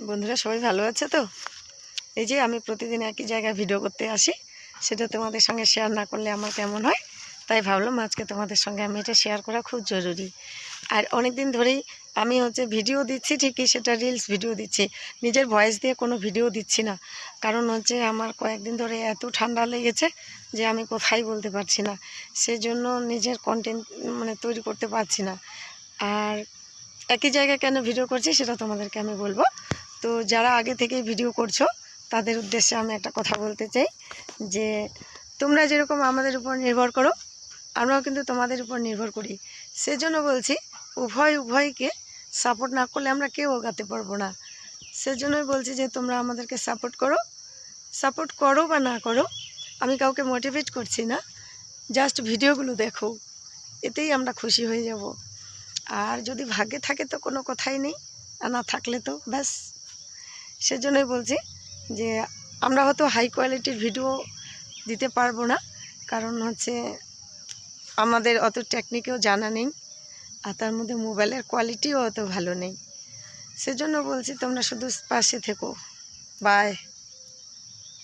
বন্ধুরা সবাই ভালো আছে তো? এই যে আমি প্রতিদিন একই জায়গায় ভিডিও করতে আসি, সেটা তোমাদের সঙ্গে শেয়ার না করলে আমার কেমন হয়, তাই ভাবলাম আজকে তোমাদের সঙ্গে আমি এটা শেয়ার করা খুব জরুরি। আর অনেক দিন ধরেই আমি ভিডিও দিচ্ছি ঠিকই, সেটা রিলস ভিডিও দিচ্ছি, নিজের ভয়েস দিয়ে কোনো ভিডিও দিচ্ছি না। কারণ আমার কয়েকদিন ধরে এত ঠান্ডা লেগেছে যে আমি কোথায় বলতে পারছি না, সেজন্য নিজের কন্টেন্ট তৈরি করতে পারছি না। আর একই জায়গায় কেন ভিডিও করছি সেটা তোমাদেরকে আমি বলবো। তো যারা আগে থেকেই ভিডিও করছো তাদের উদ্দেশ্যে আমি একটা কথা বলতে চাই যে তোমরা যেরকম আমাদের উপর নির্ভর করো, আমরাও কিন্তু তোমাদের উপর নির্ভর করি। সেজন্য বলছি উভয়কে সাপোর্ট না করলে আমরা কেউ এগোতে পারবো না। সেজন্যই বলছি যে তোমরা আমাদেরকে সাপোর্ট করো বা না করো, আমি কাউকে মোটিভেট করছি না, জাস্ট ভিডিওগুলো দেখো, এতেই আমরা খুশি হয়ে যাব। আর যদি ভাগ্যে থাকে তো কোনো কথাই নেই, আর না থাকলে তো ব্যাস। সেজন্যই বলছি যে আমরা হয়তো হাই কোয়ালিটির ভিডিও দিতে পারবো না, কারণ আমাদের অত টেকনিকেও জানা নেই, আর তার মধ্যে মোবাইলের কোয়ালিটিও অত ভালো নেই। সেজন্য বলছি তোমরা শুধু পাশে থেকো। বাই।